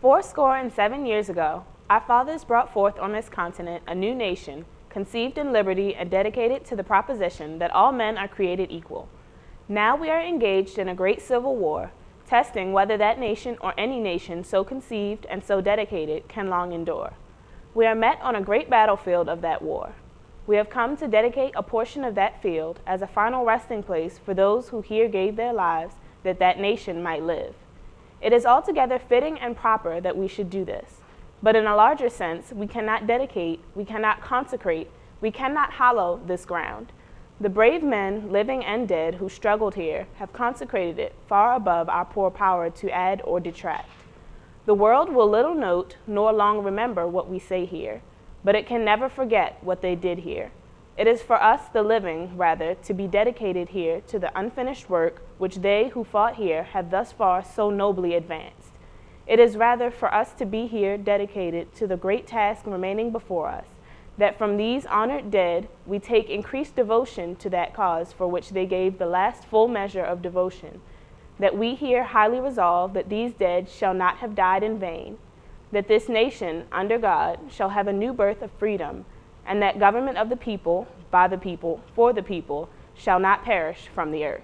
407 years ago, our fathers brought forth on this continent a new nation, conceived in liberty and dedicated to the proposition that all men are created equal. Now we are engaged in a great civil war, testing whether that nation or any nation so conceived and so dedicated can long endure. We are met on a great battlefield of that war. We have come to dedicate a portion of that field as a final resting place for those who here gave their lives that that nation might live. It is altogether fitting and proper that we should do this. But in a larger sense, we cannot dedicate, we cannot consecrate, we cannot hallow this ground. The brave men, living and dead, who struggled here have consecrated it far above our poor power to add or detract. The world will little note nor long remember what we say here, but it can never forget what they did here. It is for us, the living, rather, to be dedicated here to the unfinished work which they who fought here have thus far so nobly advanced. It is rather for us to be here dedicated to the great task remaining before us, that from these honored dead we take increased devotion to that cause for which they gave the last full measure of devotion, that we here highly resolve that these dead shall not have died in vain, that this nation, under God, shall have a new birth of freedom, and that government of the people, by the people, for the people, shall not perish from the earth.